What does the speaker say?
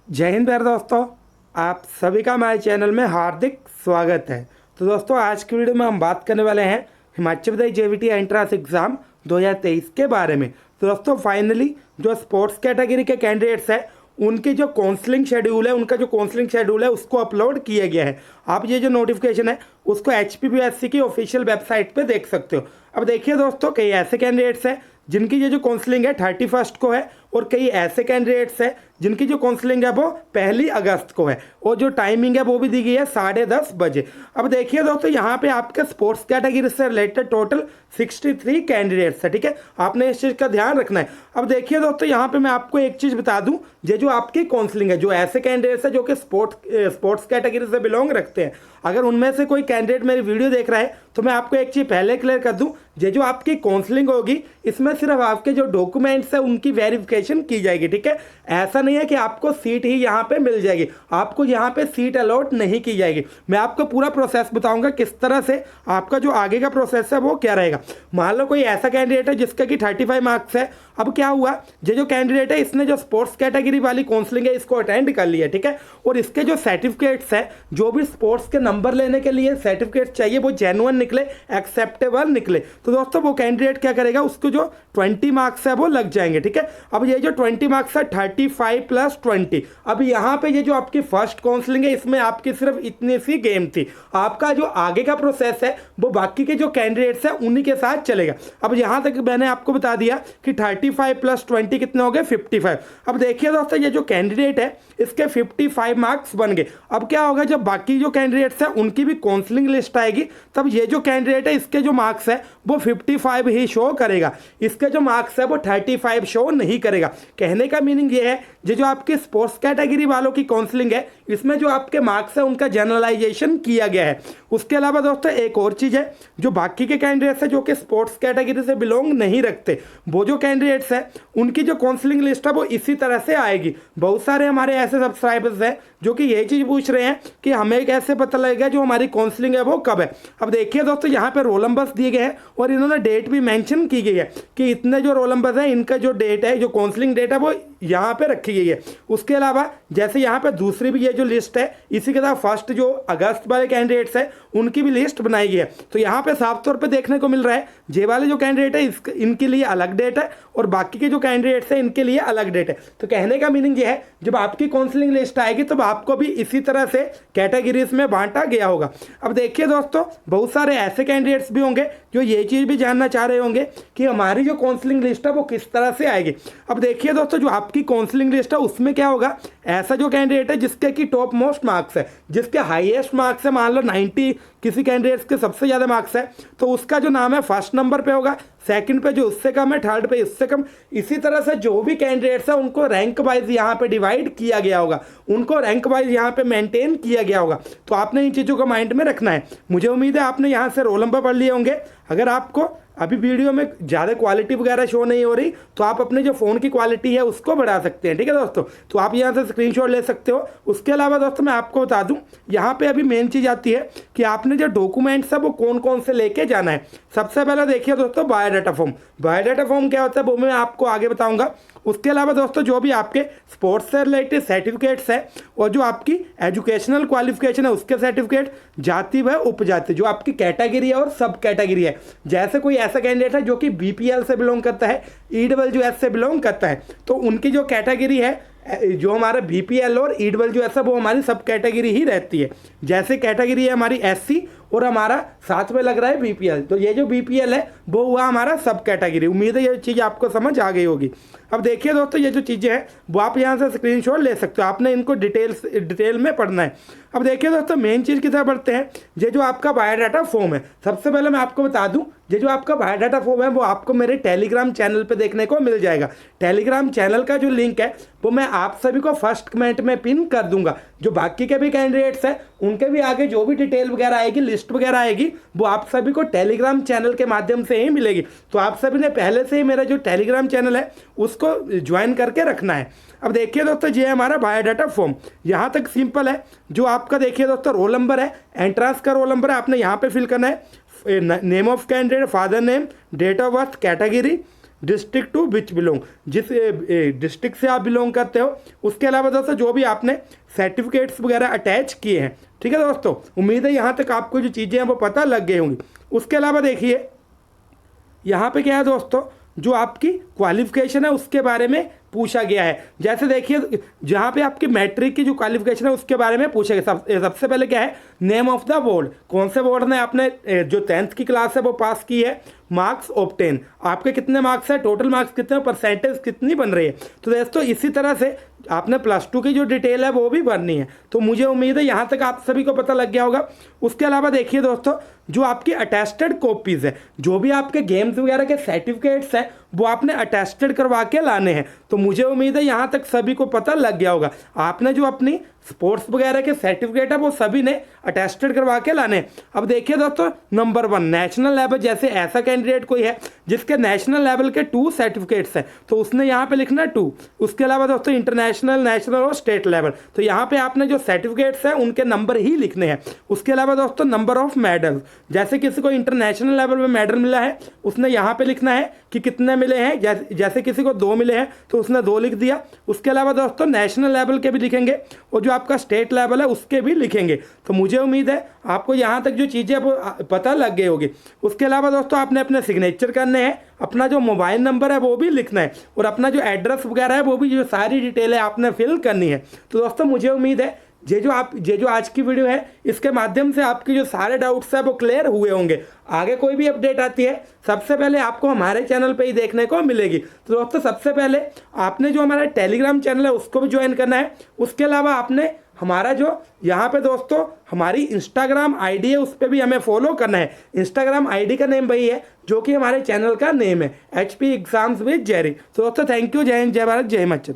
जय हिंद प्यारे दोस्तों, आप सभी का हमारे चैनल में हार्दिक स्वागत है। तो दोस्तों, आज की वीडियो में हम बात करने वाले हैं Himachal Pradesh JVT entrance exam 2023 के बारे में। तो दोस्तों, फाइनली जो स्पोर्ट्स कैटेगरी के कैंडिडेट्स हैं उनकी जो काउंसलिंग शेड्यूल है, उनका जो काउंसलिंग शेड्यूल है उसको अपलोड किया गया है। आप ये जो नोटिफिकेशन है उसको HPPSC की ऑफिशियल वेबसाइट पे देख सकते हो। अब देखिए दोस्तों, कई ऐसे कैंडिडेट्स हैं जिनकी ये जो काउंसलिंग है 31 को है, और कई ऐसे कैंडिडेट्स हैं जिनकी जो काउंसलिंग है वो 1 अगस्त को है, और जो टाइमिंग है वो भी दी गई है 10:30 बजे। अब देखिए दोस्तों, यहाँ पे आपके स्पोर्ट्स कैटेगरी से रिलेटेड टोटल 63 कैंडिडेट्स है। ठीक है, आपने इस चीज़ का ध्यान रखना है। अब देखिए दोस्तों, यहाँ पे मैं आपको एक चीज़ बता दूँ, ये जो आपकी काउंसलिंग है, जो ऐसे कैंडिडेट्स है जो कि स्पोर्ट्स कैटेगरी से बिलोंग रखते हैं, अगर उनमें से कोई कैंडिडेट मेरी वीडियो देख रहा है तो मैं आपको एक चीज़ पहले क्लियर कर दूं, ये जो आपकी काउंसलिंग होगी इसमें सिर्फ आपके जो डॉक्यूमेंट्स है उनकी वेरिफिकेशन की जाएगी। ठीक है, ऐसा नहीं है कि आपको सीट ही यहाँ पे मिल जाएगी, आपको यहाँ पे सीट अलॉट नहीं की जाएगी। मैं आपको पूरा प्रोसेस बताऊंगा किस तरह से आपका जो आगे का प्रोसेस है वो क्या रहेगा। मान लो कोई ऐसा कैंडिडेट है जिसका कि 35 मार्क्स है। अब क्या हुआ, ये जो कैंडिडेट है इसने जो स्पोर्ट्स कैटेगरी वाली काउंसलिंग है इसको अटेंड कर लिया। ठीक है, और इसके जो सर्टिफिकेट्स है, जो भी स्पोर्ट्स के नंबर लेने के लिए सर्टिफिकेट चाहिए वो जेन्युइन निकले, एक्सेप्टेबल निकले। तो दोस्तों, वो कैंडिडेट क्या करेगा, उसको जो 20 मार्क्स है वो लग जाएंगे। ठीक है, अब ये जो 20 मार्क्स है 35 + 20। अब यहाँ पे ये जो आपकी फर्स्ट काउंसलिंग है इसमें आपकी सिर्फ इतनी सी गेम थी। आपका जो आगे का प्रोसेस है वो बाकी के जो कैंडिडेट्स हैं उन्हीं के साथ चलेगा। अब यहाँ तक मैंने आपको बता दिया कि 35 + 20 कितने हो गए, 55। अब देखिए दोस्तों, ये जो कैंडिडेट है इसके 55 मार्क्स बन गए। अब क्या होगा, जब बाकी जो कैंडिडेट्स हैं उनकी भी काउंसलिंग लिस्ट आएगी तब ये जो कैंडिडेट है इसके जो मार्क्स है वो 55 ही शो करेगा, इसके जो मार्क्स है वो 35 शो नहीं करेगा। कहने का मीनिंग ये है, ये जो आपकी स्पोर्ट्स कैटेगरी वालों की काउंसलिंग है इसमें जो आपके मार्क्स है उनका जनरलाइजेशन किया गया है। उसके अलावा दोस्तों एक और चीज़ है, जो बाकी के कैंडिडेट्स हैं जो कि स्पोर्ट्स कैटेगरी से बिलोंग नहीं रखते, वो जो कैंडिडेट्स हैं उनकी जो काउंसलिंग लिस्ट है वो इसी तरह से आएगी। बहुत सारे हमारे ऐसे सब्सक्राइबर्स हैं जो कि यही चीज़ पूछ रहे हैं कि हमें कैसे पता लगेगा जो हमारी काउंसलिंग है वो कब है। अब देखिए दोस्तों, यहाँ पे रोल नंबर्स दिए गए हैं और इन्होंने डेट भी मेंशन की गई है कि इतने जो रोल नंबर्स हैं इनका जो डेट है, जो काउंसलिंग डेट है वो यहाँ पे रखी गई है। उसके अलावा जैसे यहाँ पे दूसरी भी ये जो लिस्ट है इसी के साथ 1 जो अगस्त वाले कैंडिडेट्स हैं उनकी भी लिस्ट बनाई गई है। तो यहाँ पे साफ तौर पे देखने को मिल रहा है, जे वाले जो कैंडिडेट है इनके लिए अलग डेट है और बाकी के जो कैंडिडेट्स हैं इनके लिए अलग डेट है। तो कहने का मीनिंग ये है, जब आपकी काउंसलिंग लिस्ट आएगी तब आपको भी इसी तरह से कैटेगरीज में बांटा गया होगा। अब देखिए दोस्तों, बहुत सारे ऐसे कैंडिडेट्स भी होंगे जो ये चीज़ भी जानना चाह रहे होंगे कि हमारी जो काउंसलिंग लिस्ट है वो किस तरह से आएगी। अब देखिए दोस्तों, जो आपकी काउंसलिंग लिस्ट है उसमें क्या होगा, ऐसा जो कैंडिडेट है जिसके की टॉप मोस्ट मार्क्स है, जिसके हाईएस्ट मार्क्स है, मान लो 90 किसी कैंडिडेट्स के सबसे ज़्यादा मार्क्स है, तो उसका जो नाम है फर्स्ट नंबर पे होगा, सेकंड पे जो उससे कम है, थर्ड पे उससे कम। इसी तरह से जो भी कैंडिडेट्स हैं उनको रैंक वाइज यहाँ पे डिवाइड किया गया होगा, उनको रैंक वाइज यहाँ पे मेंटेन किया गया होगा। तो आपने इन चीज़ों को माइंड में रखना है। मुझे उम्मीद है आपने यहाँ से रोल नंबर पढ़ लिए होंगे। अगर आपको अभी वीडियो में ज़्यादा क्वालिटी वगैरह शो नहीं हो रही तो आप अपने जो फ़ोन की क्वालिटी है उसको बढ़ा सकते हैं। ठीक है दोस्तों, तो आप यहाँ से स्क्रीनशॉट ले सकते हो। उसके अलावा दोस्तों मैं आपको बता दूँ, यहाँ पे अभी मेन चीज़ आती है कि आपने जो डॉक्यूमेंट्स है वो कौन कौन से लेके जाना है। सबसे पहले देखिए दोस्तों, बायोडाटा फॉर्म। बायोडाटा फॉर्म क्या होता है वो मैं आपको आगे बताऊँगा। उसके अलावा दोस्तों जो भी आपके स्पोर्ट्स से रिलेटेड सर्टिफिकेट्स है और जो आपकी एजुकेशनल क्वालिफिकेशन है उसके सर्टिफिकेट, जाति व उपजाति, जो आपकी कैटेगरी है और सब कैटेगरी है। जैसे कोई ऐसा कैंडिडेट है जो कि BPL से बिलोंग करता है, EWS से बिलोंग करता है, तो उनकी जो कैटेगरी है, जो हमारा BPL और EWS है वो हमारी सब कैटेगरी ही रहती है। जैसे कैटेगरी है हमारी SC और हमारा साथ में लग रहा है BPL, तो ये जो BPL है वो हुआ हमारा सब कैटेगरी। उम्मीद है ये चीज़ आपको समझ आ गई होगी। अब देखिए दोस्तों, ये जो चीज़ें हैं वो आप यहाँ से स्क्रीनशॉट ले सकते हो, आपने इनको डिटेल में पढ़ना है। अब देखिए दोस्तों, मेन चीज़ की तरफ बढ़ते हैं। ये जो आपका बायोडाटा फॉर्म है, सबसे पहले मैं आपको बता दूं, ये जो आपका बायोडाटा फॉर्म है वो आपको मेरे टेलीग्राम चैनल पे देखने को मिल जाएगा। टेलीग्राम चैनल का जो लिंक है वो मैं आप सभी को फर्स्ट कमेंट में पिन कर दूंगा। जो बाकी के भी कैंडिडेट्स हैं उनके भी आगे जो भी डिटेल वगैरह आएगी, लिस्ट वगैरह आएगी, वो आप सभी को टेलीग्राम चैनल के माध्यम से ही मिलेगी। तो आप सभी ने पहले से ही मेरा जो टेलीग्राम चैनल है उसको ज्वाइन करके रखना है। अब देखिए दोस्तों, ये है हमारा बायोडाटा फॉर्म। यहाँ तक सिंपल है। जो आपका देखिए दोस्तों रोल नंबर है, एंट्रेंस का रोल नंबर है, आपने यहाँ पे फिल करना है। Name of candidate, father name, date of birth, category, district to which belong, जिस डिस्ट्रिक्ट से आप बिलोंग करते हो। उसके अलावा दोस्तों जो भी आपने सर्टिफिकेट्स वगैरह अटैच किए हैं, ठीक है दोस्तों। उम्मीद है यहाँ तक आपको जो चीज़ें हैं वो पता लग गई होंगी। उसके अलावा देखिए यहाँ पे क्या है दोस्तों, जो आपकी क्वालिफिकेशन है उसके बारे में पूछा गया है। जैसे देखिए जहाँ पे आपकी मैट्रिक की जो क्वालिफिकेशन है उसके बारे में पूछा गया। सबसे पहले क्या है, नेम ऑफ द बोर्ड, कौन से बोर्ड ने आपने जो 10th की क्लास है वो पास की है, मार्क्स ऑब्टेन, आपके कितने मार्क्स है, टोटल मार्क्स कितने, परसेंटेज कितनी बन रही है। तो दोस्तों इसी तरह से आपने +2 की जो डिटेल है वो भी भरनी है। तो मुझे उम्मीद है यहाँ तक आप सभी को पता लग गया होगा। उसके अलावा देखिए दोस्तों जो आपकी अटेस्टेड कॉपीज़ है, जो भी आपके गेम्स वगैरह के सर्टिफिकेट्स हैं वो आपने अटेस्टेड करवा के लाने हैं। तो मुझे उम्मीद है यहाँ तक सभी को पता लग गया होगा। आपने जो अपनी स्पोर्ट्स वगैरह के सर्टिफिकेट है वो सभी ने अटेस्टेड करवा के लाने। अब देखिए दोस्तों नंबर 1 नेशनल लेवल, जैसे ऐसा कैंडिडेट कोई है जिसके नेशनल लेवल के 2 सर्टिफिकेट्स हैं तो उसने यहाँ पे लिखना 2। उसके अलावा दोस्तों इंटरनेशनल, नेशनल और स्टेट लेवल, तो यहाँ पे आपने जो सर्टिफिकेट्स हैं उनके नंबर ही लिखने हैं। उसके अलावा दोस्तों नंबर ऑफ मेडल, जैसे किसी को इंटरनेशनल लेवल में मेडल मिला है उसने यहाँ पे लिखना है कि कितने मिले हैं। जैसे किसी को 2 मिले हैं तो उसने 2 लिख दिया। उसके अलावा दोस्तों नेशनल लेवल के भी लिखेंगे और जो आपका स्टेट लेवल है उसके भी लिखेंगे। तो मुझे उम्मीद है आपको यहाँ तक जो चीज़ें पता लग गई होगी। उसके अलावा दोस्तों आपने अपने सिग्नेचर करने हैं, अपना जो मोबाइल नंबर है वो भी लिखना है और अपना जो एड्रेस वगैरह है वो भी, जो सारी डिटेल है आपने फिल करनी है। तो दोस्तों मुझे उम्मीद है ये जो आज की वीडियो है इसके माध्यम से आपके जो सारे डाउट्स हैं वो क्लियर हुए होंगे। आगे कोई भी अपडेट आती है सबसे पहले आपको हमारे चैनल पे ही देखने को मिलेगी। तो दोस्तों सबसे पहले आपने जो हमारा टेलीग्राम चैनल है उसको भी ज्वाइन करना है। उसके अलावा आपने हमारा जो यहाँ पे दोस्तों हमारी इंस्टाग्राम आईडी है उस पर भी हमें फॉलो करना है। इंस्टाग्राम आईडी का नेम वही है जो कि हमारे चैनल का नेम है, HP एग्जाम्स विद जेरी। तो दोस्तों थैंक यू, जय हिंद, जय भारत, जय हिमाचल।